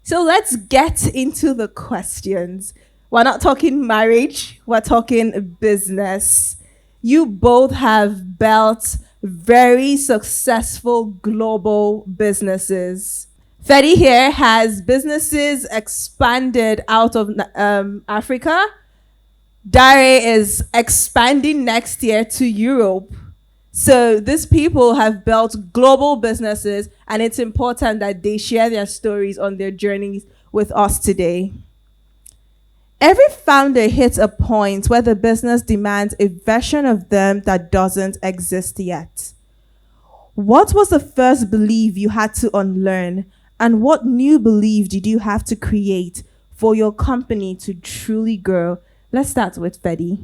So let's get into the questions. We're not talking marriage, we're talking business. You both have built very successful global businesses. Fedi here has businesses expanded out of Africa. Dare is expanding next year to Europe. So these people have built global businesses, and it's important that they share their stories on their journeys with us today. Every founder hits a point where the business demands a version of them that doesn't exist yet. What was the first belief you had to unlearn, and what new belief did you have to create for your company to truly grow? Let's start with Fedi.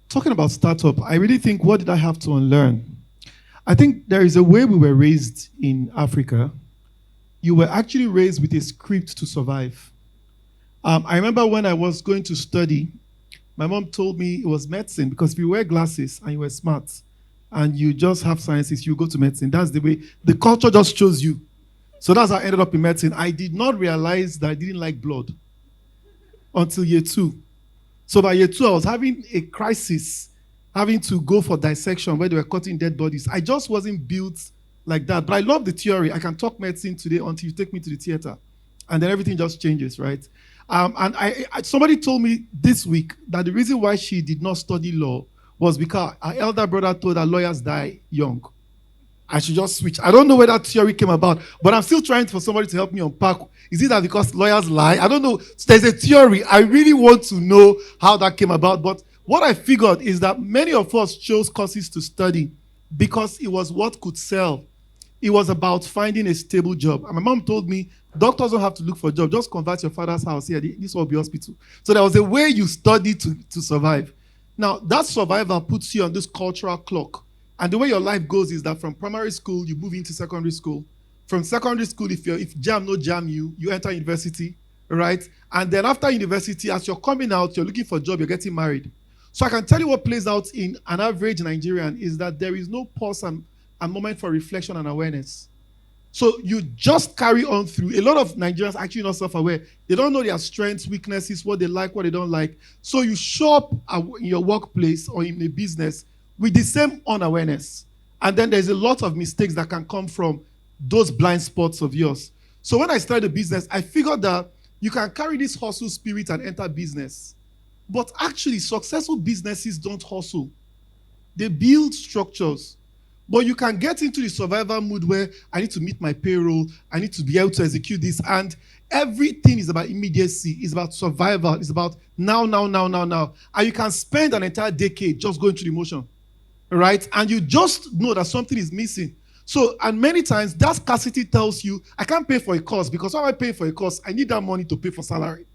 Talking about startup, I really think, what did I have to unlearn? I think there is a way we were raised in Africa. You were actually raised with a script to survive. I remember when I was going to study, my mom told me it was medicine, because if you wear glasses and you were smart and you just have sciences, you go to medicine. That's the way. The culture just chose you. So that's how I ended up in medicine. I did not realize that I didn't like blood until year 2. So by year 2, I was having a crisis, having to go for dissection where they were cutting dead bodies. I just wasn't built like that. But I love the theory. I can talk medicine today until you take me to the theater. And then everything just changes, right? And somebody told me this week that the reason why she did not study law was because her elder brother told her lawyers die young. I should just switch. I don't know where that theory came about, but I'm still trying for somebody to help me unpack. Is it that because lawyers lie? I don't know. There's a theory. I really want to know how that came about. But what I figured is that many of us chose courses to study because it was what could sell. It was about finding a stable job. And my mom told me, doctors don't have to look for a job. Just convert your father's house here. This will be hospital. So there was a way you study to survive. Now, that survival puts you on this cultural clock. And the way your life goes is that from primary school, you move into secondary school. From secondary school, if jam no jam you enter university, right? And then after university, as you're coming out, you're looking for a job, you're getting married. So I can tell you what plays out in an average Nigerian is that there is no pause and moment for reflection and awareness. So you just carry on through. A lot of Nigerians are actually not self-aware. They don't know their strengths, weaknesses, what they like, what they don't like. So you show up in your workplace or in a business with the same unawareness. And then there's a lot of mistakes that can come from those blind spots of yours. So when I started a business, I figured that you can carry this hustle spirit and enter business. But actually, successful businesses don't hustle. They build structures. But you can get into the survival mood where I need to meet my payroll, I need to be able to execute this, and everything is about immediacy, it's about survival, it's about now. And you can spend an entire decade just going through the motion, right? And you just know that something is missing. So, and many times that scarcity tells you, I can't pay for a course because why am I paying for a course? I need that money to pay for salary.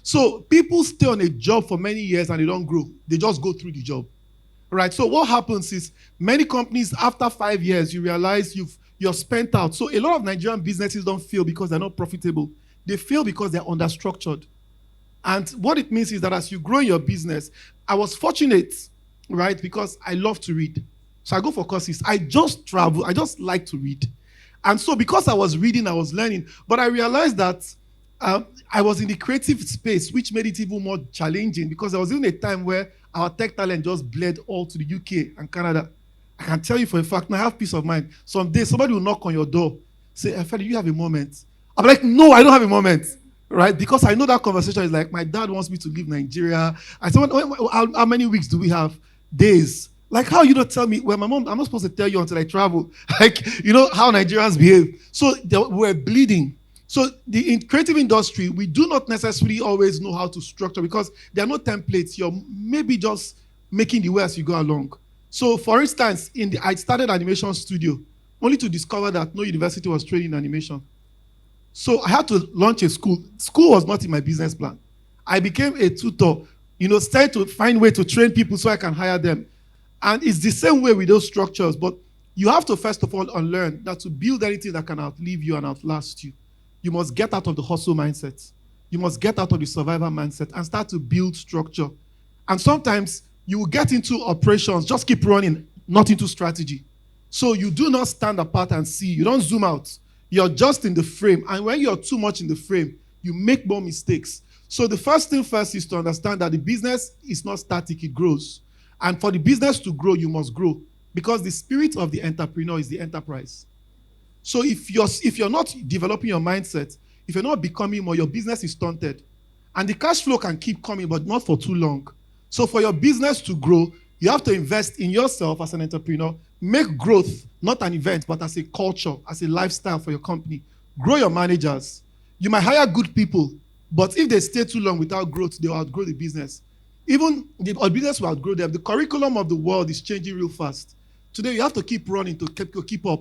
So people stay on a job for many years and they don't grow. They just go through the job. Right. So what happens is many companies, after 5 years, you realize you're spent out. So a lot of Nigerian businesses don't fail because they're not profitable. They fail because they're understructured. And what it means is that as you grow your business, I was fortunate, right, because I love to read. So I go for courses. I just travel. I just like to read. And so because I was reading, I was learning. But I realized that I was in the creative space, which made it even more challenging because I was in a time where our tech talent just bled all to the UK and Canada. I can tell you for a fact, now I have peace of mind. Someday somebody will knock on your door, say, Feli, you have a moment. I'm like, no, I don't have a moment, right? Because I know that conversation is like, my dad wants me to leave Nigeria. I said, how many weeks do we have? Days. Like, how you don't tell me? Well, my mom, I'm not supposed to tell you until I travel. Like, you know how Nigerians behave. So we're bleeding. So in creative industry, we do not necessarily always know how to structure because there are no templates. You're maybe just making the way as you go along. So for instance, I started animation studio only to discover that no university was training animation. So I had to launch a school. School was not in my business plan. I became a tutor, started to find way to train people so I can hire them. And it's the same way with those structures, but you have to first of all unlearn that to build anything that can outlive you and outlast you. You must get out of the hustle mindset. You must get out of the survival mindset and start to build structure. And sometimes you will get into operations, just keep running, not into strategy. So you do not stand apart and see. You don't zoom out. You're just in the frame. And when you're too much in the frame, you make more mistakes. So the first thing first is to understand that the business is not static, it grows. And for the business to grow, you must grow because the spirit of the entrepreneur is the enterprise. So if you're not developing your mindset, if you're not becoming more, your business is stunted. And the cash flow can keep coming, but not for too long. So for your business to grow, you have to invest in yourself as an entrepreneur. Make growth not an event, but as a culture, as a lifestyle for your company. Grow your managers. You might hire good people, but if they stay too long without growth, they'll outgrow the business. Even the business will outgrow them. The curriculum of the world is changing real fast. Today, you have to keep running to keep up.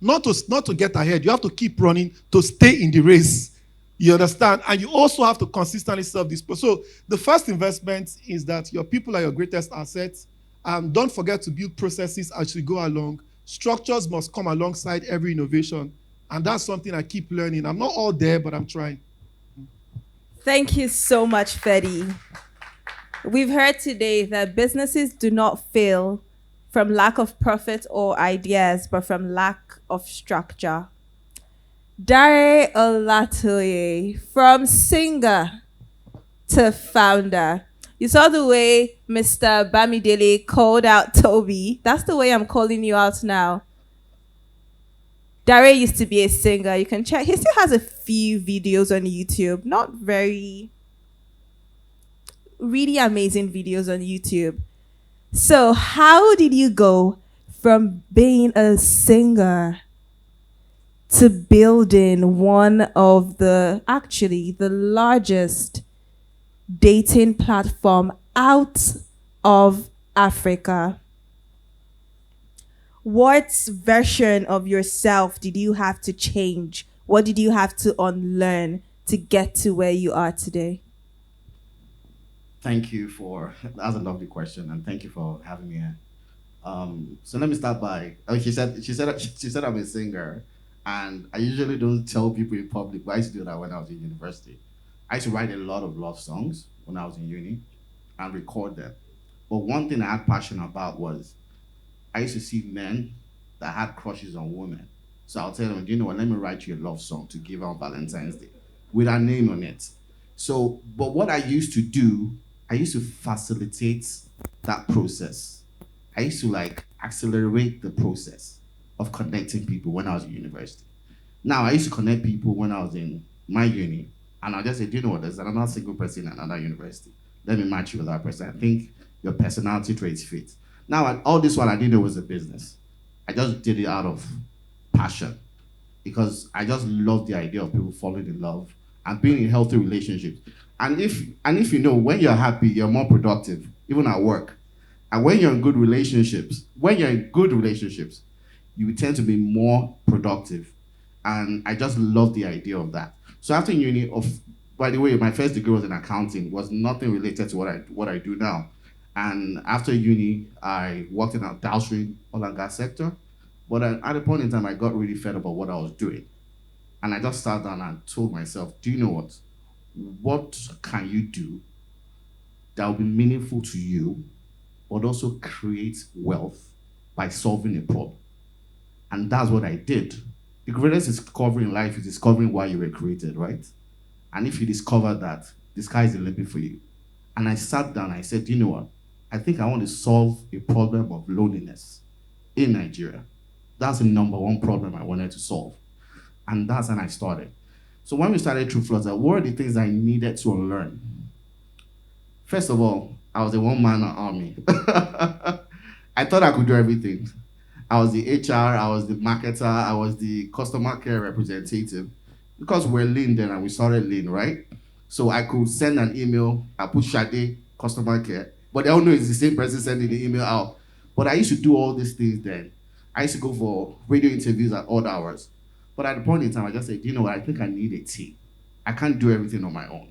Not to get ahead. You have to keep running to stay in the race. You understand? And you also have to consistently serve this. So the first investment is that your people are your greatest assets. Don't forget to build processes as you go along. Structures must come alongside every innovation. And that's something I keep learning. I'm not all there, but I'm trying. Thank you so much, Fedi. We've heard today that businesses do not fail from lack of profit or ideas, but from lack of structure. Dare Olatoye, from singer to founder. You saw the way Mr. Bamidele called out Toby. That's the way I'm calling you out now. Dare used to be a singer. You can check. He still has a few videos on YouTube. Not very, really amazing videos on YouTube. So, how did you go from being a singer to building one of actually the largest dating platform out of Africa? What version of yourself did you have to change? What did you have to unlearn to get to where you are today? Thank you for that's a lovely question, and thank you for having me here. So let me start by she said I'm a singer, and I usually don't tell people in public, but I used to do that when I was in university. I used to write a lot of love songs when I was in uni and record them. But one thing I had passion about was I used to see men that had crushes on women. So I'll tell them, do you know what? Let me write you a love song to give on Valentine's Day with our name on it. So, but what I used to do, I used to facilitate that process. I used to like accelerate the process of connecting people when I was in university. Now, I used to connect people when I was in my uni, and I just say, do you know what? There's another single person in another university. Let me match you with that person. I think your personality traits fit. Now, all this while I didn't know it was a business. I just did it out of passion because I just love the idea of people falling in love and being in healthy relationships. And if you know, when you're happy, you're more productive, even at work. And when you're in good relationships, you tend to be more productive. And I just love the idea of that. So after uni, by the way, my first degree was in accounting, was nothing related to what I do now. And after uni, I worked in a downstream oil and gas sector. But at a point in time, I got really fed about what I was doing. And I just sat down and told myself, do you know what? What can you do that will be meaningful to you, but also create wealth by solving a problem? And that's what I did. The greatest discovery in life is discovering why you were created, right? And if you discover that, the sky is the limit for you. And I sat down and I said, you know what? I think I want to solve a problem of loneliness in Nigeria. That's the number one problem I wanted to solve. And that's when I started. So when we started True Flutter, what were the things I needed to unlearn? First of all, I was a one-man army. I thought I could do everything. I was the HR, I was the marketer, I was the customer care representative. Because we're lean then and we started lean, right? So I could send an email, I put Shade, customer care, but they all know it's the same person sending the email out. But I used to do all these things then. I used to go for radio interviews at odd hours. But at the point in time, I just said, you know what, I think I need a team. I can't do everything on my own.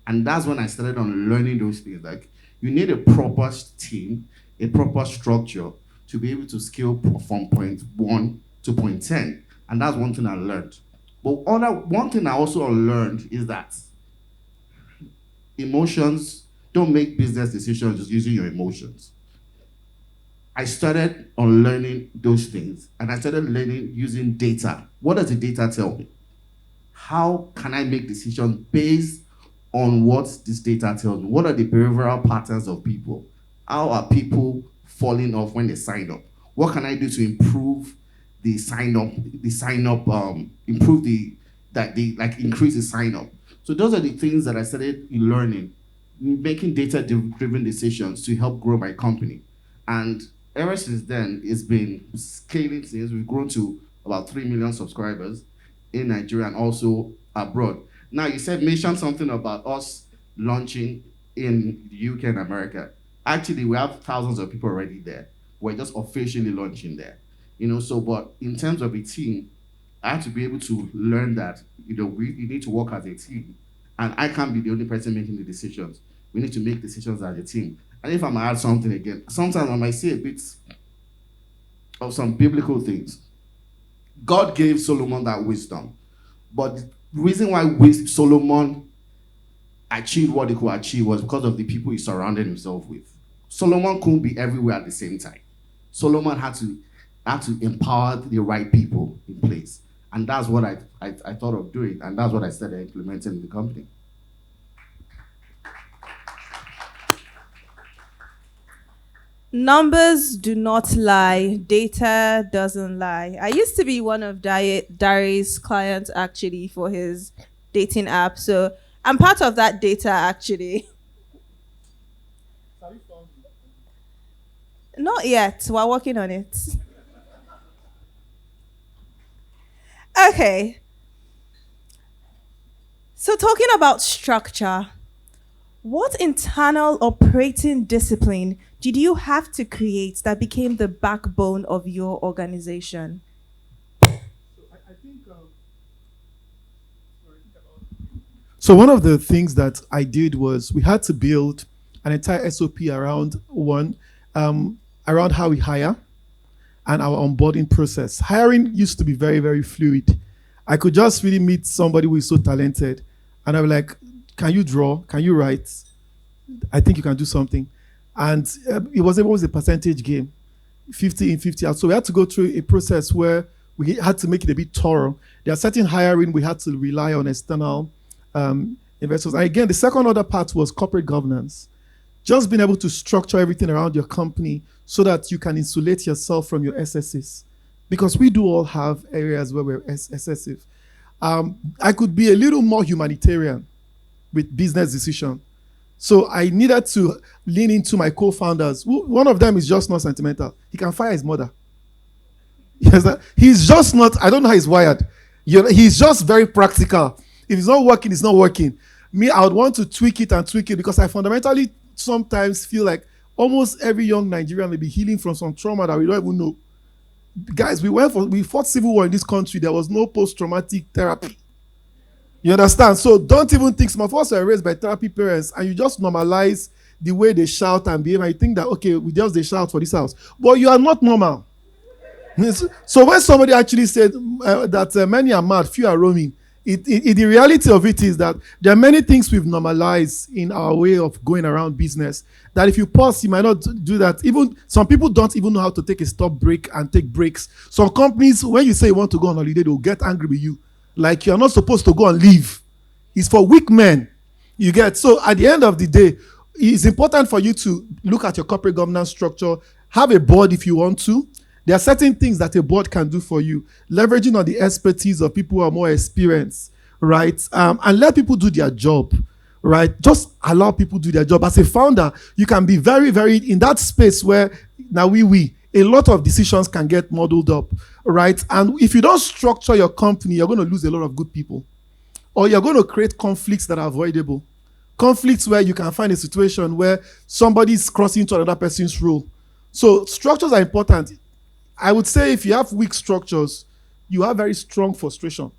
And that's when I started on learning those things. Like, you need a proper team, a proper structure to be able to scale from point 1 to point 10. And that's one thing I learned. But one thing I also learned is that emotions, don't make business decisions just using your emotions. I started on learning those things, and I started learning using data. What does the data tell me? how can I make decisions based on what this data tells me? What are the behavioral patterns of people? How are people falling off when they sign up? What can I do to improve improve like increase the sign up? So those are the things that I started learning, making data-driven decisions to help grow my company. And ever since then, it's been scaling since we've grown to about 3 million subscribers in Nigeria and also abroad. Now, you said, mention something about us launching in the UK and America. Actually, we have thousands of people already there. We're just officially launching there. So, but in terms of a team, I have to be able to learn that, you need to work as a team. And I can't be the only person making the decisions. We need to make decisions as a team. And if I'm gonna add something again, sometimes I might say a bit of some biblical things. God gave Solomon that wisdom. But the reason why Solomon achieved what he could achieve was because of the people he surrounded himself with. Solomon couldn't be everywhere at the same time. Solomon had to empower the right people in place. And that's what I thought of doing, and that's what I started implementing in the company. Numbers do not lie. Data doesn't lie. I used to be one of Dari's clients actually for his dating app. So I'm part of that data actually. Not yet. We're working on it. Okay. So talking about structure, what internal operating discipline did you have to create that became the backbone of your organization? So one of the things that I did was we had to build an entire SOP around how we hire and our onboarding process. Hiring used to be very, very fluid. I could just really meet somebody who is so talented, and I'm like, "Can you draw? Can you write? I think you can do something." And it was always a percentage game, 50 in, 50 out. So we had to go through a process where we had to make it a bit thorough. There are certain hiring we had to rely on external investors. And again, the second other part was corporate governance. Just being able to structure everything around your company so that you can insulate yourself from your excesses. Because we do all have areas where we're excessive. I could be a little more humanitarian with business decision. So I needed to lean into my co-founders. One of them is just not sentimental. He can fire his mother. Yes, he's just not, I don't know how he's wired. He's just very practical. If it's not working, it's not working. Me, I would want to tweak it because I fundamentally sometimes feel like almost every young Nigerian may be healing from some trauma that we don't even know. Guys, we fought civil war in this country. There was no post-traumatic therapy. You understand? So don't even think some of us were raised by therapy parents and you just normalize the way they shout and behave. And you think that, okay, they shout for this house. But you are not normal. So when somebody actually said that many are mad, few are roaming, the reality of it is that there are many things we've normalized in our way of going around business that if you pause, you might not do that. Even some people don't even know how to take a stop break and take breaks. Some companies, when you say you want to go on holiday, they'll get angry with you. Like you're not supposed to go and leave. It's for weak men. You get. So at the end of the day, it's important for you to look at your corporate governance structure, have a board if you want to. There are certain things that a board can do for you, leveraging on the expertise of people who are more experienced, right? And let people do their job, right? Just allow people do their job. As a founder, you can be very, very in that space where now a lot of decisions can get modeled up, right? And if you don't structure your company, you're going to lose a lot of good people. Or you're going to create conflicts that are avoidable. Conflicts where you can find a situation where somebody's crossing into another person's role. So structures are important. I would say if you have weak structures, you have very strong frustration.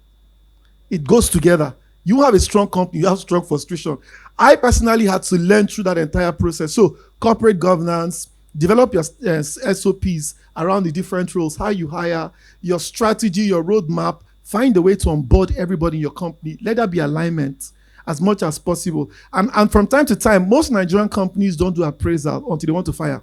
It goes together. You have a strong company, you have strong frustration. I personally had to learn through that entire process. So corporate governance, develop your SOPs around the different roles, how you hire, your strategy, your roadmap, find a way to onboard everybody in your company. Let there be alignment as much as possible. And from time to time, most Nigerian companies don't do appraisal until they want to fire.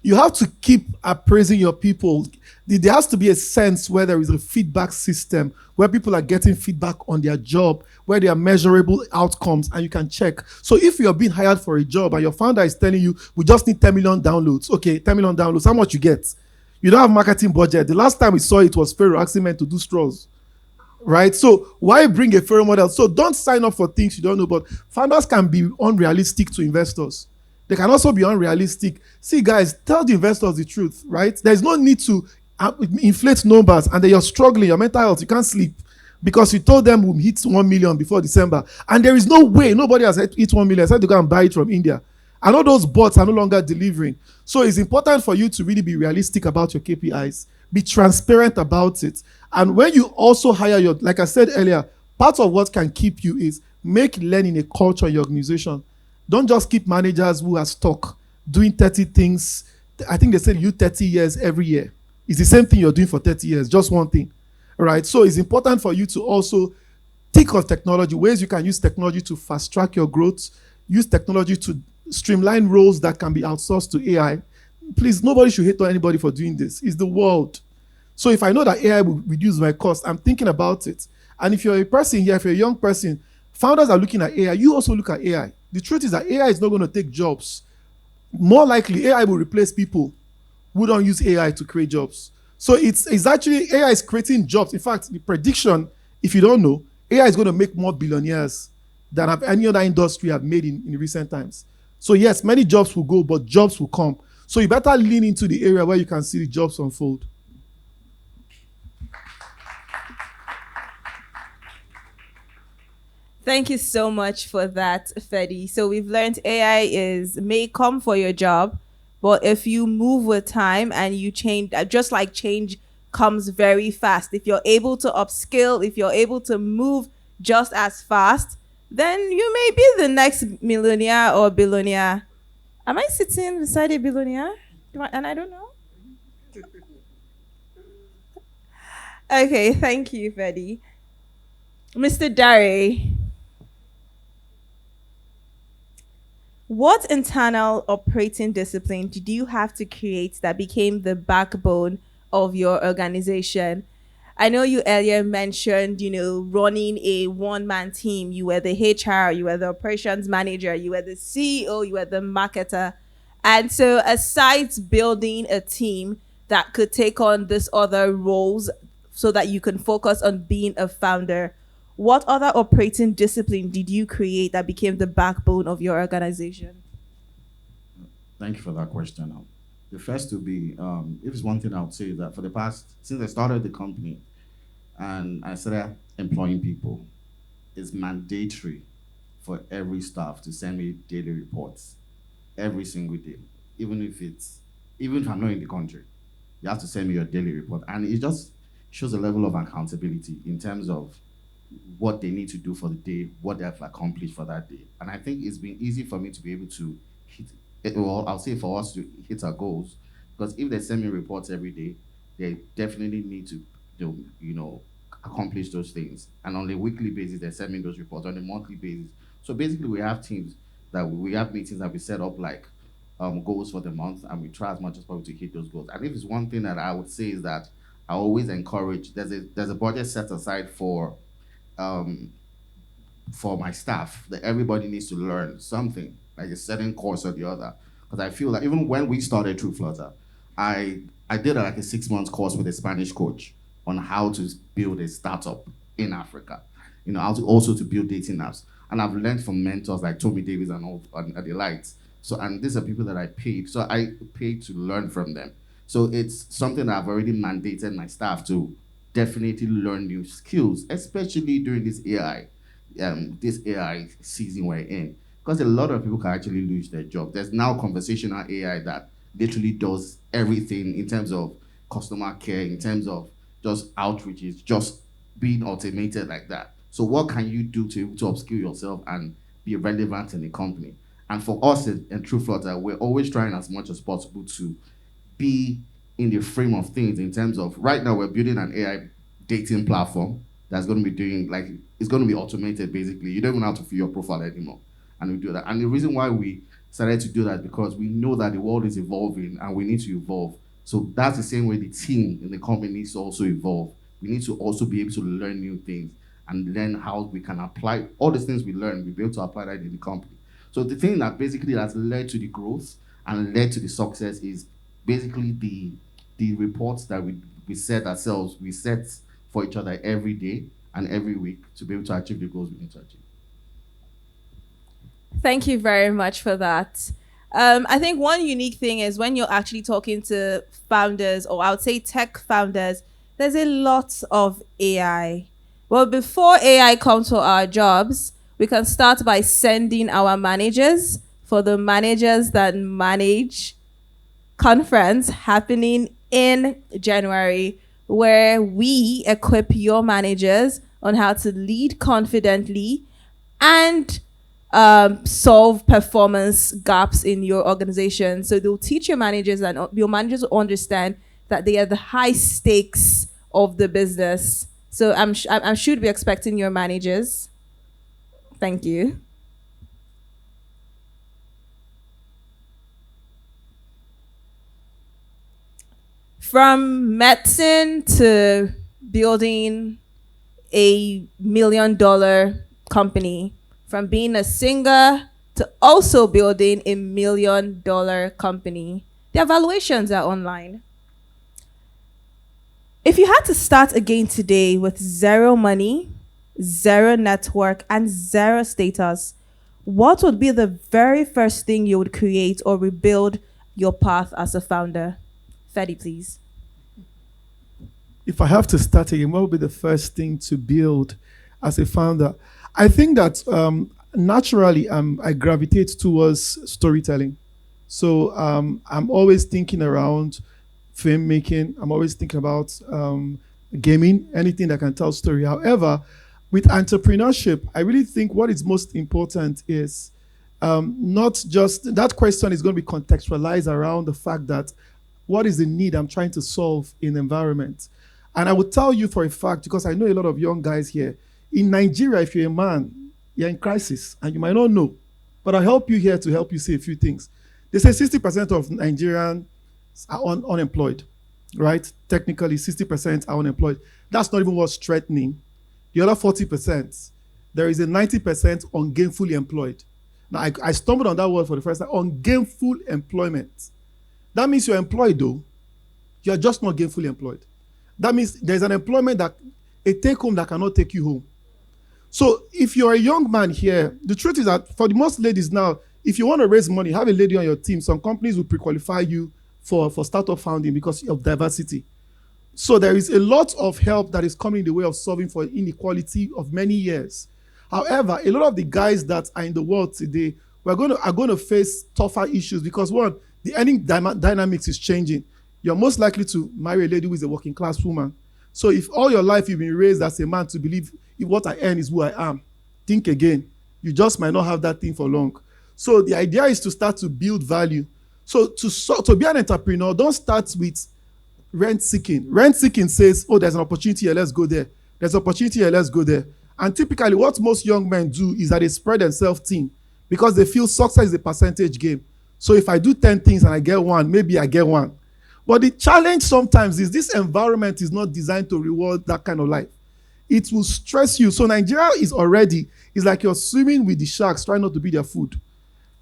you have to keep appraising your people. There has to be a sense where there is a feedback system, where people are getting feedback on their job, where there are measurable outcomes, and you can check. So if you're being hired for a job and your founder is telling you, we just need 10 million downloads, okay, 10 million downloads, how much you get? You don't have marketing budget. The last time we saw it was Pharaoh asking men to do straws, right? So why bring a Pharaoh model? So don't sign up for things you don't know. But founders can be unrealistic to investors. They can also be unrealistic. See, guys, tell the investors the truth, right? There's no need to inflate numbers, and then you're struggling, your mental health, you can't sleep because you told them we'll hit 1 million before December. And there is no way, nobody has hit 1 million. I said to go and buy it from India. I know those bots are no longer delivering. So it's important for you to really be realistic about your KPIs, be transparent about it. And when you also hire your, like I said earlier, part of what can keep you is make learning a culture in your organization. Don't just keep managers who are stuck doing 30 things. I think they said you 30 years every year. It's the same thing you're doing for 30 years, just one thing. All right. So it's important for you to also think of technology, ways you can use technology to fast track your growth, use technology to streamline roles that can be outsourced to AI. Please, nobody should hate on anybody for doing this. It's the world. So if I know that AI will reduce my cost, I'm thinking about it. And if you're a person here, if you're a young person, founders are looking at AI, you also look at AI. The truth is that AI is not going to take jobs. More likely, AI will replace people who don't use AI to create jobs. So it's actually, AI is creating jobs. In fact, the prediction, if you don't know, AI is going to make more billionaires than have any other industry have made in recent times. So yes, many jobs will go, but jobs will come. So you better lean into the area where you can see the jobs unfold. Thank you so much for that, Fedi. So we've learned AI may come for your job, but if you move with time and you change, just like change comes very fast, if you're able to upskill, if you're able to move just as fast, then you may be the next millionaire or billionaire. Am I sitting beside a billionaire? And I don't know. Okay, thank you, Fedi. Mr. Dare, what internal operating discipline did you have to create that became the backbone of your organization? I know you earlier mentioned, running a one-man team. You were the HR, you were the operations manager, you were the CEO, you were the marketer. And so aside building a team that could take on these other roles so that you can focus on being a founder, what other operating discipline did you create that became the backbone of your organization? Thank you for that question. The first to be, if it's one thing I would say is that for the past, since I started the company and I started employing people, it's mandatory for every staff to send me daily reports every single day, even if I'm not in the country. You have to send me your daily report, and it just shows a level of accountability in terms of what they need to do for the day, what they have accomplished for that day. And I think it's been easy for me to be able to hit it. Well, I'll say for us to hit our goals, because if they send me reports every day, they definitely need to accomplish those things. And on a weekly basis, they send me those reports on a monthly basis. So basically, we have teams that we have meetings that we set up like goals for the month, and we try as much as possible to hit those goals. And if it's one thing that I would say is that I always encourage, there's a budget set aside for my staff that everybody needs to learn something, like a certain course or the other. Because I feel like even when we started True Flutter, I did like a 6 months course with a Spanish coach on how to build a startup in Africa, how to also to build dating apps. And I've learned from mentors like Tommy Davis and the likes. So, and these are people that I paid. So I paid to learn from them. So it's something that I've already mandated my staff to definitely learn new skills, especially during this AI season we're in. Because a lot of people can actually lose their job. There's now conversational AI that literally does everything in terms of customer care, in terms of just outreaches, just being automated like that. So what can you do to upskill yourself and be relevant in the company? And for us in True Flutter, we're always trying as much as possible to be in the frame of things in terms of, right now we're building an AI dating platform that's going to be doing, like, it's going to be automated basically. You don't even have to fill your profile anymore. And we do that. And the reason why we started to do that because we know that the world is evolving and we need to evolve. So that's the same way the team in the company needs to also evolve. We need to also be able to learn new things and learn how we can apply all the things we learn, we'll be able to apply that in the company. So the thing that basically has led to the growth and led to the success is basically the reports that we set ourselves, we set for each other every day and every week to be able to achieve the goals we need to achieve. Thank you very much for that. I think one unique thing is when you're actually talking to founders, or I would say tech founders, there's a lot of AI. Well, before AI comes to our jobs, we can start by sending our managers for the managers that manage conference happening in January, where we equip your managers on how to lead confidently and solve performance gaps in your organization. So they'll teach your managers, and your managers will understand that they are the high stakes of the business. So I should be expecting your managers. Thank you. From medicine to building $1 million company, from being a singer to also building $1 million company. The evaluations are online. If you had to start again today with zero money, zero network, and zero status, what would be the very first thing you would create or rebuild your path as a founder? Fedi, please. If I have to start again, what would be the first thing to build as a founder? I think that naturally I gravitate towards storytelling. So I'm always thinking around film making. I'm always thinking about gaming, anything that can tell story. However, with entrepreneurship, I really think what is most important is not just that question is going to be contextualized around the fact that what is the need I'm trying to solve in the environment. And I will tell you for a fact, because I know a lot of young guys here, in Nigeria, if you're a man, you're in crisis, and you might not know, but I'll help you here to help you say a few things. They say 60% of Nigerians are unemployed, right? Technically, 60% are unemployed. That's not even what's threatening. The other 40%, there is a 90% ungainfully employed. Now, I stumbled on that word for the first time, ungainful employment. That means you're employed, though. You're just not gainfully employed. That means there's an employment that, a take home that cannot take you home. So if you're a young man here, the truth is that for the most ladies now, if you want to raise money, have a lady on your team. Some companies will pre-qualify you for startup founding because of diversity. So there is a lot of help that is coming in the way of solving for inequality of many years. However, a lot of the guys that are in the world today are going to face tougher issues because one, the earning dynamics is changing. You're most likely to marry a lady who is a working class woman. So if all your life you've been raised as a man to believe if what I earn is who I am, think again. You just might not have that thing for long. So the idea is to start to build value. So to be an entrepreneur, don't start with rent seeking. Rent seeking says, oh, there's an opportunity here, let's go there. There's an opportunity here, let's go there. And typically what most young men do is that they spread themselves thin because they feel success is a percentage game. So if I do 10 things and I get one, maybe I get one. But the challenge sometimes is this environment is not designed to reward that kind of life. It will stress you. So Nigeria is like you're swimming with the sharks trying not to be their food.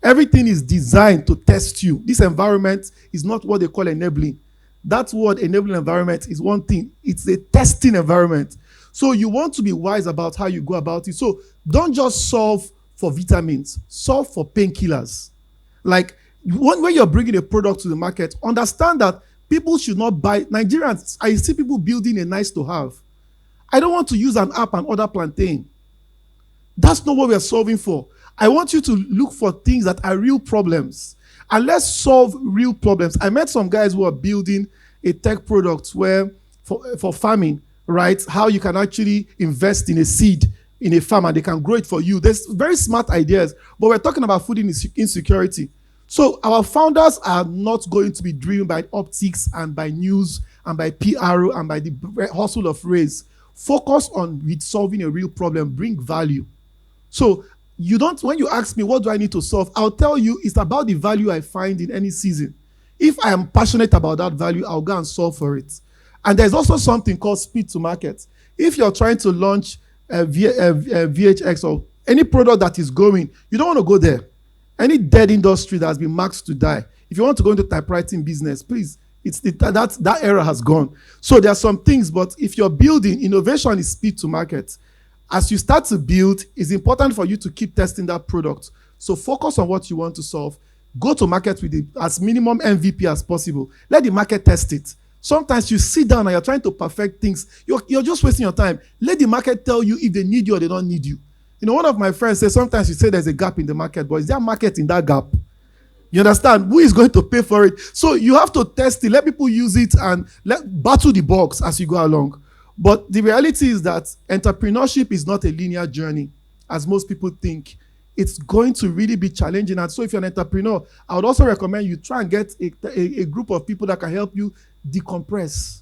Everything is designed to test you. This environment is not what they call enabling. That word enabling environment is one thing. It's a testing environment. So you want to be wise about how you go about it. So don't just solve for vitamins. Solve for painkillers. Like when you're bringing a product to the market, understand that people should not buy. Nigerians, I see people building a nice to have. I don't want to use an app and order plantain. That's not what we're solving for. I want you to look for things that are real problems. And let's solve real problems. I met some guys who are building a tech product where for farming, right? How you can actually invest in a seed in a farm and they can grow it for you. There's very smart ideas, but we're talking about food insecurity. So our founders are not going to be driven by optics and by news and by PR and by the hustle of raise. Focus on solving a real problem, bring value. So You don't, when you ask me what do I need to solve, I'll tell you it's about the value I find in any season. If I am passionate about that value, I'll go and solve for it. And there's also something called speed to market. If you're trying to launch VHX or any product that is going, you don't want to go there. Any dead industry that has been marked to die. If you want to go into typewriting business, please, that era has gone. So there are some things, but if you're building, innovation is speed to market. As you start to build, it's important for you to keep testing that product. So focus on what you want to solve. Go to market with as minimum MVP as possible. Let the market test it. Sometimes you sit down and you're trying to perfect things. You're just wasting your time. Let the market tell you if they need you or they don't need you. You know, one of my friends says sometimes you say there's a gap in the market, but is there a market in that gap? You understand? Who is going to pay for it? So you have to test it, let people use it, and battle the bugs as you go along. But the reality is that entrepreneurship is not a linear journey, as most people think. It's going to really be challenging. And so if you're an entrepreneur, I would also recommend you try and get a group of people that can help you decompress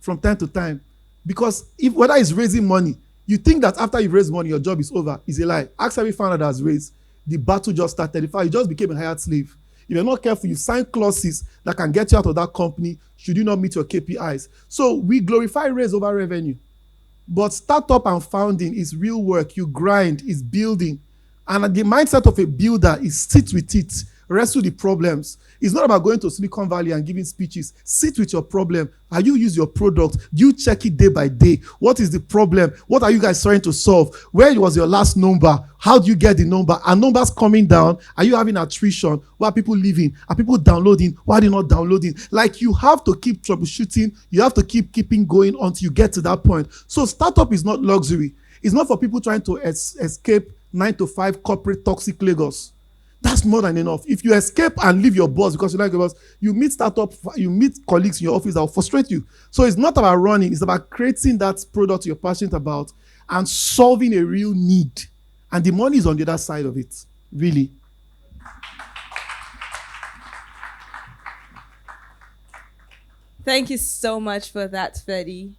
from time to time. Because whether it's raising money, you think that after you've raised money, your job is over. It's a lie. Ask every founder that has raised. The battle just started. In fact, you just became a hired slave. If you're not careful, you sign clauses that can get you out of that company should you not meet your KPIs. So we glorify raise over revenue. But startup and founding is real work. You grind, is building. And the mindset of a builder is sit with it, wrestle the problems. It's not about going to Silicon Valley and giving speeches. Sit with your problem. How you use your product? Do you check it day by day? What is the problem? What are you guys trying to solve? Where was your last number? How do you get the number? Are numbers coming down? Are you having attrition? Where are people leaving? Are people downloading? Why are they not downloading? Like, you have to keep troubleshooting. You have to keeping going until you get to that point. So startup is not luxury. It's not for people trying to escape 9-to-5 corporate toxic Lagos. That's more than enough. If you escape and leave your boss because you like your boss, you meet colleagues in your office that will frustrate you. So it's not about running, it's about creating that product you're passionate about and solving a real need. And the money is on the other side of it, really. Thank you so much for that, Fedi.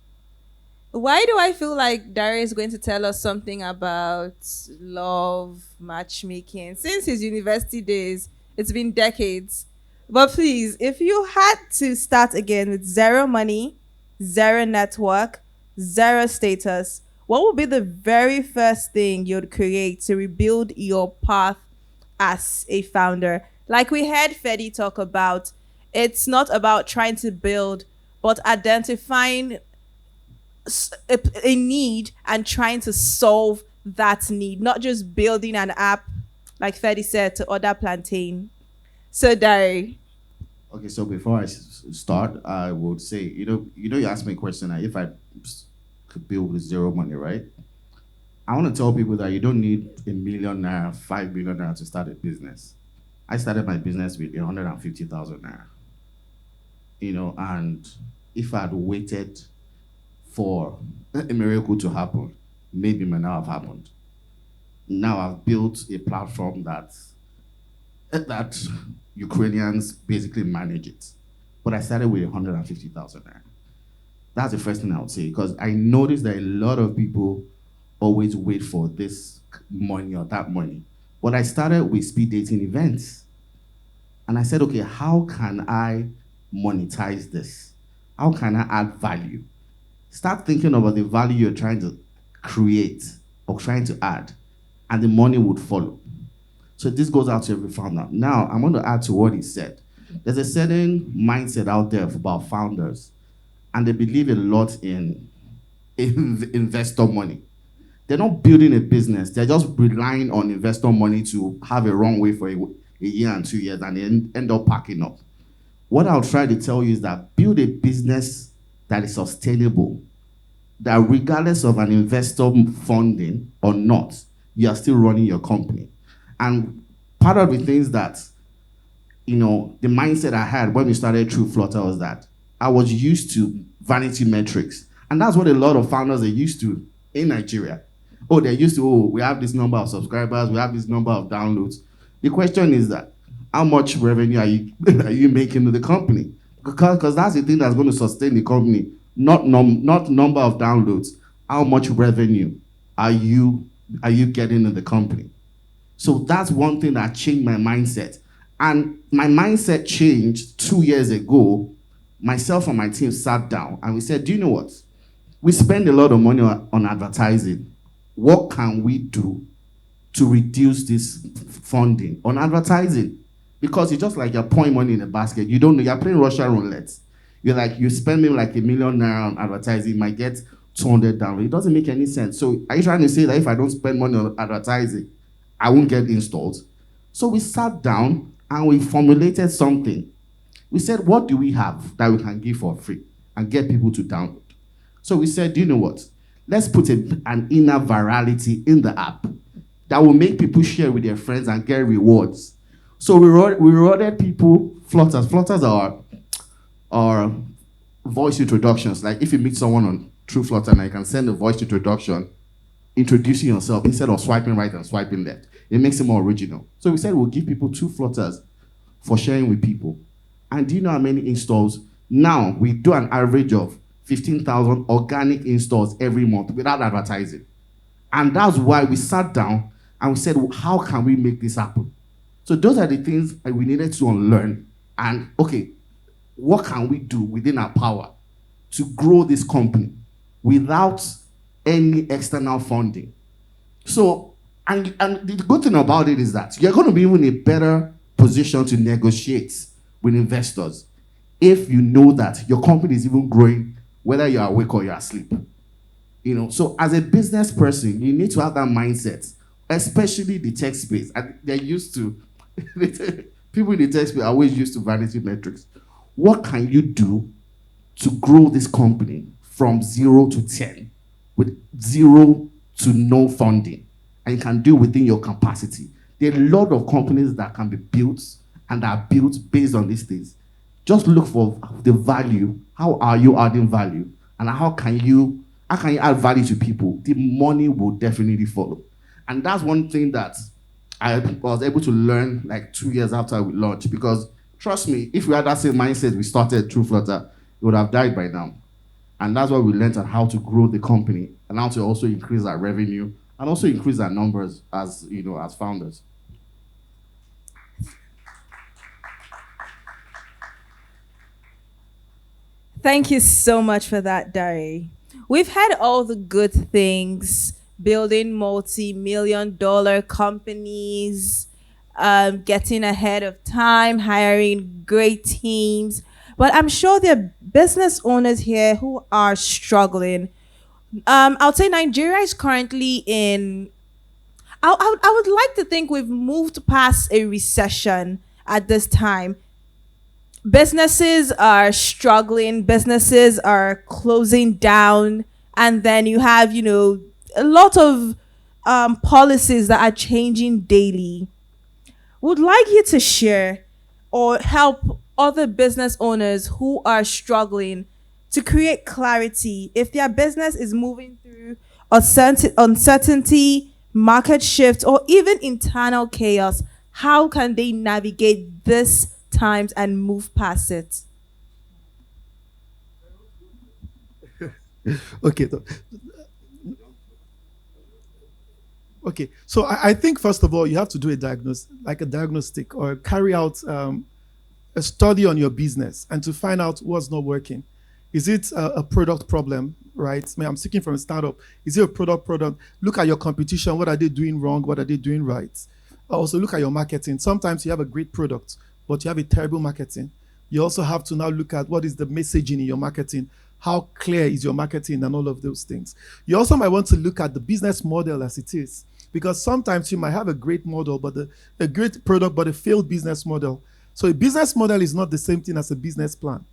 Why do I feel like Dario is going to tell us something about love, matchmaking? Since his university days, it's been decades. But please, if you had to start again with zero money, zero network, zero status, what would be the very first thing you'd create to rebuild your path as a founder? Like we heard Fedi talk about, it's not about trying to build, but identifying a need and trying to solve that need, not just building an app, like Fedi said, to order plantain. So, Dari. Okay, so before I start, I would say, you asked me a question, if I could build with zero money, right? I want to tell people that you don't need $1 million naira, $5 million naira to start a business. I started my business with 150,000 naira. And if I had waited for a miracle to happen, maybe it might not have happened. Now I've built a platform that Ukrainians basically manage it. But I started with 150,000 naira. That's the first thing I would say, because I noticed that a lot of people always wait for this money or that money. But I started with speed dating events. And I said, okay, how can I monetize this? How can I add value? Start thinking about the value you're trying to create or trying to add, and the money would follow. So this goes out to every founder. Now, I'm going to add to what he said. There's a certain mindset out there about founders, and they believe a lot in investor money. They're not building a business. They're just relying on investor money to have a runway for a year and 2 years, and they end up packing up. What I'll try to tell you is that build a business that is sustainable, that regardless of an investor funding or not, you are still running your company. And part of the things that, the mindset I had when we started True Flutter was that I was used to vanity metrics. And that's what a lot of founders are used to in Nigeria. They're used to, we have this number of subscribers, we have this number of downloads. The question is that, how much revenue are you making to the company? Because that's the thing that's going to sustain the company, not number of downloads. How much revenue are you getting in the company? So that's one thing that changed my mindset. And my mindset changed 2 years ago. Myself and my team sat down and we said, do you know what? We spend a lot of money on advertising. What can we do to reduce this funding on advertising? Because it's just like you're pouring money in a basket. You don't know, you're playing Russian roulette. You're like, you spend maybe like ₦1 million on advertising, you might get 200 down. It doesn't make any sense. So are you trying to say that if I don't spend money on advertising, I won't get installed? So we sat down and we formulated something. We said, what do we have that we can give for free and get people to download? So we said, do you know what? Let's put an inner virality in the app that will make people share with their friends and get rewards. So we rewarded people flutters. Flutters are voice introductions. Like if you meet someone on True Flutter and you can send a voice introduction introducing yourself instead of swiping right and swiping left. It makes it more original. So we said we'll give people 2 flutters for sharing with people. And do you know how many installs? Now we do an average of 15,000 organic installs every month without advertising. And that's why we sat down and we said, well, how can we make this happen? So those are the things that we needed to unlearn. And okay, what can we do within our power to grow this company without any external funding? So, and the good thing about it is that you're going to be even in a better position to negotiate with investors if you know that your company is even growing whether you're awake or you're asleep. So as a business person, you need to have that mindset, especially the tech space. And they're used to, people in the tech space are always used to vanity metrics. What can you do to grow this company from 0 to 10 with 0 to no funding? And you can do it within your capacity. There are a lot of companies that can be built and are built based on these things. Just look for the value. How are you adding value? And how can you add value to people? The money will definitely follow. And that's one thing that I was able to learn like 2 years after we launched. Because trust me, if we had that same mindset we started True Flutter, it would have died by now. And that's why we learned on how to grow the company and how to also increase our revenue and also increase our numbers as founders. Thank you so much for that, Dari. We've had all the good things, building multi-million-dollar companies, getting ahead of time, hiring great teams. But I'm sure there are business owners here who are struggling. I would say Nigeria is currently in. I would like to think we've moved past a recession at this time. Businesses are struggling, businesses are closing down, and then you have, a lot of policies that are changing daily. Would like you to share or help other business owners who are struggling to create clarity if their business is moving through uncertainty, market shifts, or even internal chaos. How can they navigate this times and move past it? Okay. Okay. So I think first of all, you have to do a diagnostic or carry out a study on your business and to find out what's not working. Is it a product problem, right? I mean, I'm speaking from a startup. Is it a product? Look at your competition. What are they doing wrong? What are they doing right? Also look at your marketing. Sometimes you have a great product, but you have a terrible marketing. You also have to now look at what is the messaging in your marketing. How clear is your marketing and all of those things. You also might want to look at the business model as it is, because sometimes you might have a great model, but a great product, but a failed business model. So a business model is not the same thing as a business plan.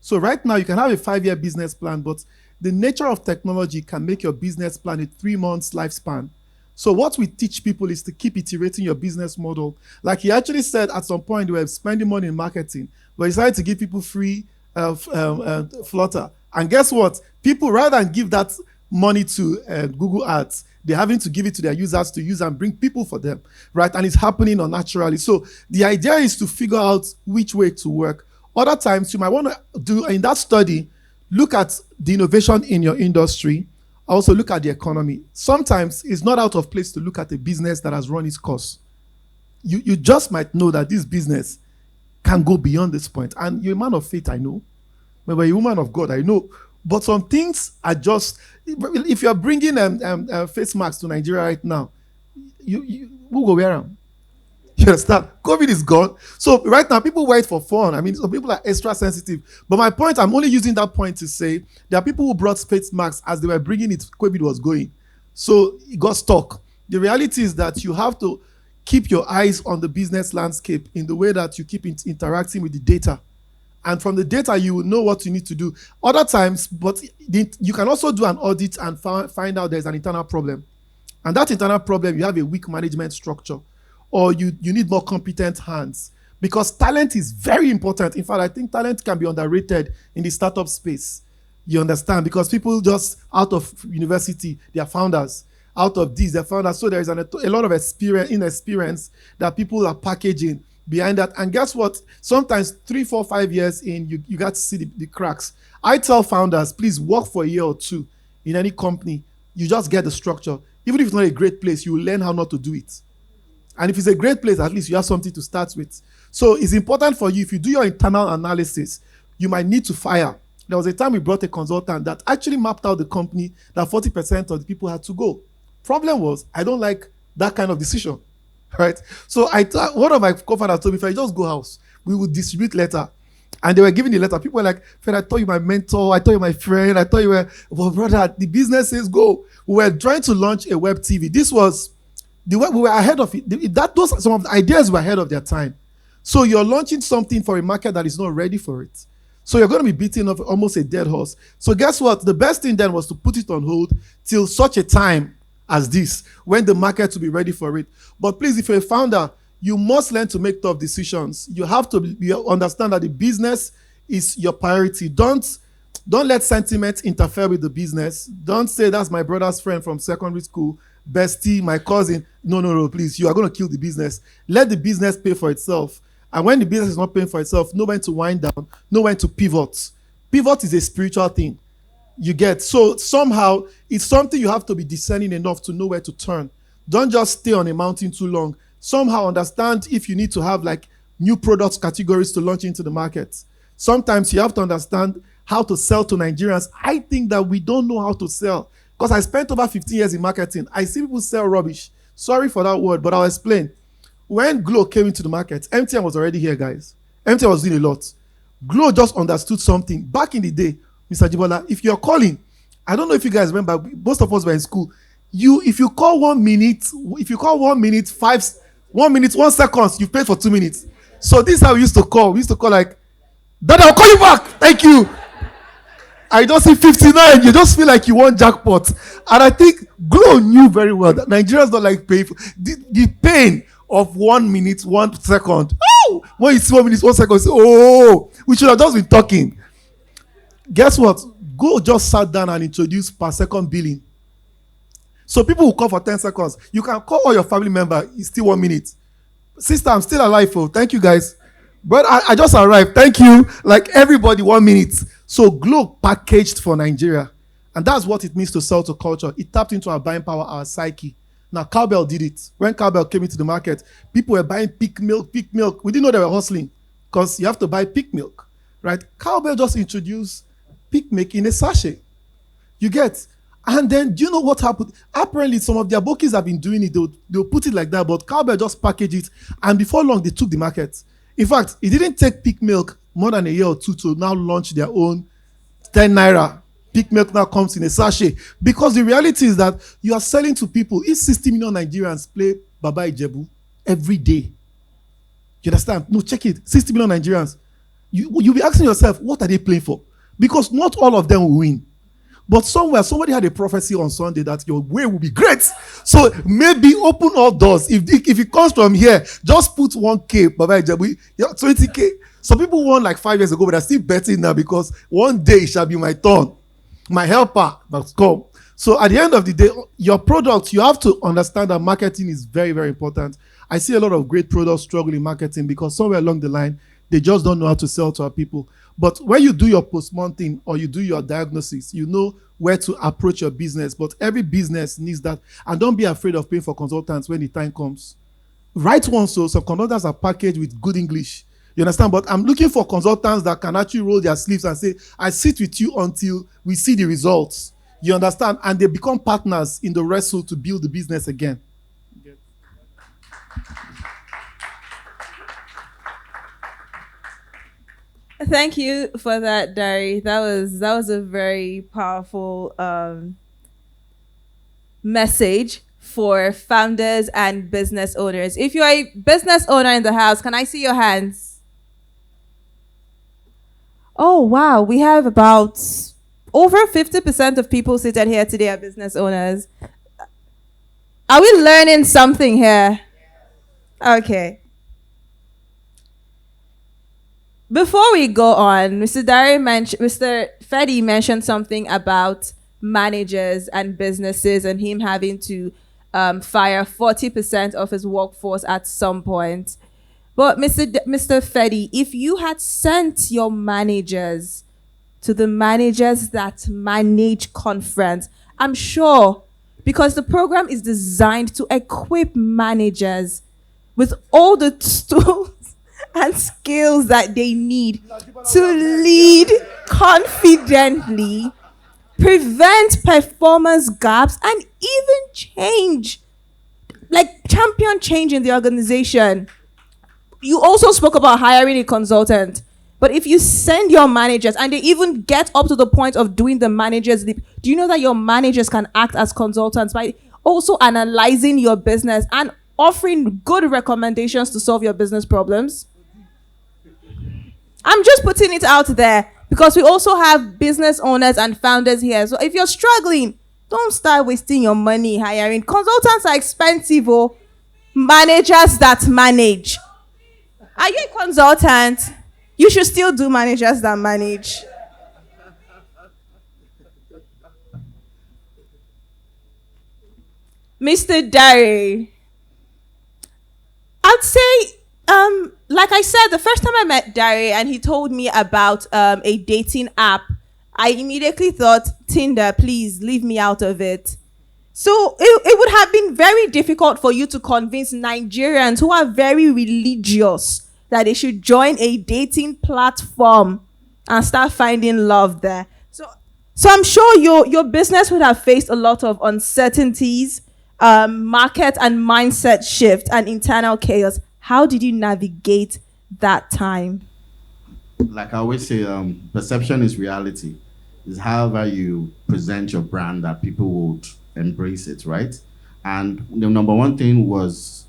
So right now you can have a 5-year business plan, but the nature of technology can make your business plan a 3 months lifespan. So what we teach people is to keep iterating your business model. Like he actually said at some point, we were spending money in marketing, but he decided to give people free Flutter. And guess what? People, rather than give that money to Google Ads, they're having to give it to their users to use and bring people for them, right? And it's happening unnaturally. So the idea is to figure out which way to work. Other times you might want to do, in that study, look at the innovation in your industry. I also look at the economy. Sometimes it's not out of place to look at a business that has run its course. You just might know that this business can go beyond this point. And you're a man of faith, I know. But you're a woman of God, I know. But some things are just, if you're bringing face masks to Nigeria right now, who go wear them? You understand? COVID is gone. So right now, people wear it for fun. I mean, some people are extra sensitive. But my point, I'm only using that point to say there are people who brought face masks as they were bringing it, COVID was going. So it got stuck. The reality is that you have to keep your eyes on the business landscape in the way that you keep interacting with the data. And from the data, you will know what you need to do. Other times, but you can also do an audit and find out there's an internal problem. And that internal problem, you have a weak management structure, or you need more competent hands. Because talent is very important. In fact, I think talent can be underrated in the startup space. You understand? Because people just out of university, they are founders. Out of these, they're founders. So there is a lot of inexperience that people are packaging behind that. And guess what? Sometimes 3, 4, 5 years in, you got to see the cracks. I tell founders, please work for a year or two in any company. You just get the structure. Even if it's not a great place, you will learn how not to do it. And if it's a great place, at least you have something to start with. So it's important for you, if you do your internal analysis, you might need to fire. There was a time we brought a consultant that actually mapped out the company that 40% of the people had to go. Problem was, I don't like that kind of decision, right? So one of my co-founders told me, if I just go house, we would distribute letter. And they were giving the letter. People were like, Fred, I thought you were my mentor. I thought you were my friend. I thought you were, well, brother, the business says go. We were trying to launch a web TV. This was, we were ahead of it. Some of the ideas were ahead of their time. So you're launching something for a market that is not ready for it. So you're going to be beating off almost a dead horse. So guess what? The best thing then was to put it on hold till such a time as this, when the market will be ready for it. But please, if you're a founder, you must learn to make tough decisions. You have to understand that the business is your priority. Don't let sentiment interfere with the business. Don't say that's my brother's friend from secondary school, bestie, my cousin. No, please. You are going to kill the business. Let the business pay for itself. And when the business is not paying for itself, know when to wind down, know when to pivot. Pivot is a spiritual thing. You get. So somehow, it's something you have to be discerning enough to know where to turn. Don't just stay on a mountain too long. Somehow understand if you need to have like new products categories to launch into the market. Sometimes you have to understand how to sell to Nigerians. I think that we don't know how to sell. Because I spent over 15 years in marketing. I see people sell rubbish. Sorry for that word, but I'll explain. When Glow came into the market, MTN was already here, guys. MTN was doing a lot. Glow just understood something. Back in the day, Mr. Jibola, if you're calling, I don't know if you guys remember, most of us were in school. If you call 1 minute, 1 second, you paid for 2 minutes. So this is how we used to call. We used to call like, Dad, I'll call you back. Thank you. I just see 59. You just feel like you won jackpot. And I think Glow knew very well that Nigerians don't like pay for the pain of 1 minute, 1 second. Oh, when you see 1 minute, 1 second, say, oh, we should have just been talking. Guess what? Go just sat down and introduced per second billing. So people will call for 10 seconds. You can call all your family member. It's still 1 minute. Sister, I'm still alive. Oh, thank you guys. But I just arrived. Thank you. Like everybody, 1 minute. So Glow packaged for Nigeria. And that's what it means to sell to culture. It tapped into our buying power, our psyche. Now, Cowbell did it. When Cowbell came into the market, people were buying peak milk. We didn't know they were hustling because you have to buy peak milk, right? Cowbell just introduced peak milk in a sachet. You get. And then, do you know what happened? Apparently, some of their bookies have been doing it. They'll put it like that, but Cowbell just packaged it. And before long, they took the market. In fact, it didn't take peak milk more than a year or two to now launch their own 10 naira. Peak milk now comes in a sachet. Because the reality is that you are selling to people. If 60 million Nigerians play Baba Ijebu every day, you understand? No, check it. 60 million Nigerians. You'll be asking yourself, what are they playing for? Because not all of them will win. But somebody had a prophecy on Sunday that your way will be great. So maybe open all doors. If it comes from here, just put 1K, Baba Ijebu, 20K. Some people won like 5 years ago, but they're still betting now because one day it shall be my turn. My helper must come. So at the end of the day, your product, you have to understand that marketing is very, very important. I see a lot of great products struggle in marketing because somewhere along the line, They just don't know how to sell to our people. But when you do your post-monthing or you do your diagnosis, you know where to approach your business. But every business needs that. And don't be afraid of paying for consultants when the time comes. Write one, so some consultants are packaged with good English. You understand? But I'm looking for consultants that can actually roll their sleeves and say, I sit with you until we see the results. You understand? And they become partners in the wrestle to build the business again. Thank you for that, Dari. That was a very powerful message for founders and business owners. If you're a business owner in the house, can I see your hands? Oh wow, we have about over 50% of people seated here today are business owners. Are we learning something here? Okay. Before we go on, Mr. Fedi mentioned something about managers and businesses and him having to fire 40% of his workforce at some point. But Mr. Fedi, if you had sent your managers to the managers that manage conference, I'm sure, because the program is designed to equip managers with all the tools and skills that they need to lead confidently, prevent performance gaps, and even champion change in the organization. You also spoke about hiring a consultant. But if you send your managers and they even get up to the point of doing the managers leap, do you know that your managers can act as consultants by also analyzing your business and offering good recommendations to solve your business problems? I'm just putting it out there because we also have business owners and founders here. So if you're struggling, don't start wasting your money hiring. Consultants are expensive, oh. Managers that manage. Are you a consultant? You should still do managers that manage. Mr. Dari, I'd say, like I said, the first time I met Dari and he told me about a dating app, I immediately thought, Tinder, please leave me out of it. So it would have been very difficult for you to convince Nigerians who are very religious that they should join a dating platform and start finding love there. So I'm sure your business would have faced a lot of uncertainties, market and mindset shift, and internal chaos. How did you navigate that time? Like I always say, perception is reality. It's however you present your brand that people would embrace it, right? And the number one thing was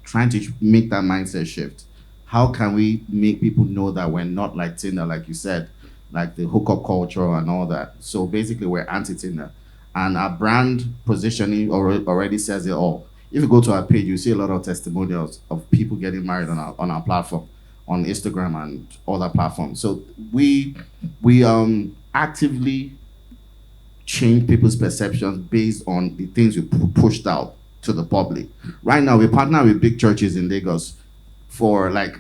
trying to make that mindset shift. How can we make people know that we're not like Tinder, like you said, like the hookup culture and all that? So basically, we're anti-Tinder. And our brand positioning already says it all. If you go to our page, you see a lot of testimonials of people getting married on our platform, on Instagram and other platforms. So we actively change people's perceptions based on the things we pushed out to the public. Right now, we partner with big churches in Lagos for, like,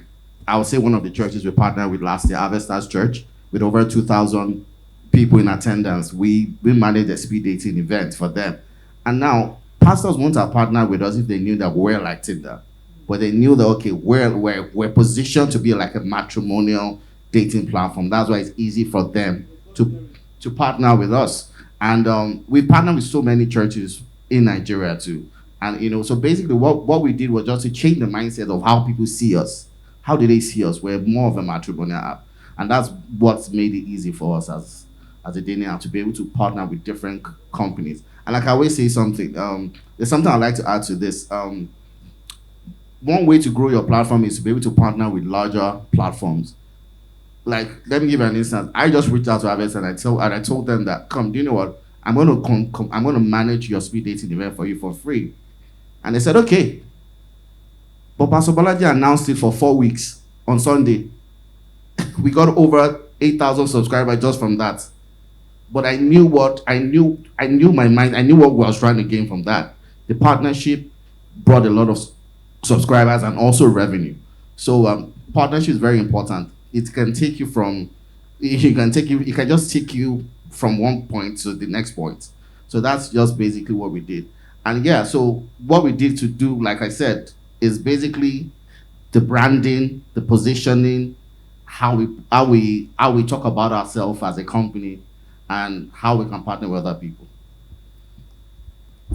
I would say one of the churches we partnered with last year, Harvesters Church, with over 2,000 people in attendance. We managed a speed dating event for them. And now, pastors won't have partnered with us if they knew that we're like Tinder. But they knew that, okay, we're positioned to be like a matrimonial dating platform. That's why it's easy for them to partner with us. And we partnered with so many churches in Nigeria too. And, so basically what we did was just to change the mindset of how people see us. How do they see us? We're more of a matrimonial app. And that's what's made it easy for us as a dating app to be able to partner with different companies. And like I always say something, there's something I'd like to add to this. One way to grow your platform is to be able to partner with larger platforms. Like, let me give you an instance. I just reached out to Harvest and I told them that, do you know what? I'm going to manage your speed dating event for you for free. And they said, okay. But Pastor Balaji announced it for 4 weeks on Sunday. We got over 8,000 subscribers just from that. But I knew what I knew my mind. I knew what we was trying to gain from that. The partnership brought a lot of subscribers and also revenue. So partnership is very important. It can take you from, it can just take you from one point to the next point. So that's just basically what we did. And yeah, so what we did to do, like I said, is basically the branding, the positioning, how we talk about ourselves as a company, and how we can partner with other people.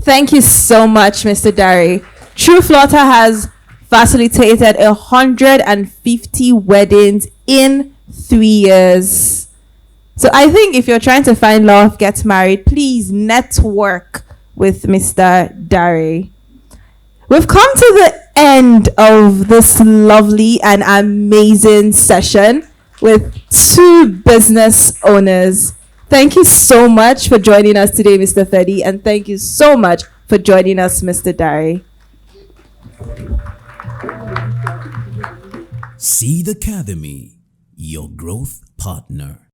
Thank you so much, Mr. Dari. True Flutter has facilitated 150 weddings in 3 years. So I think if you're trying to find love, get married, please network with Mr. Dari. We've come to the end of this lovely and amazing session with two business owners. Thank you so much for joining us today, Mr. Fedi, and thank you so much for joining us, Mr. Dari. Seed Academy, your growth partner.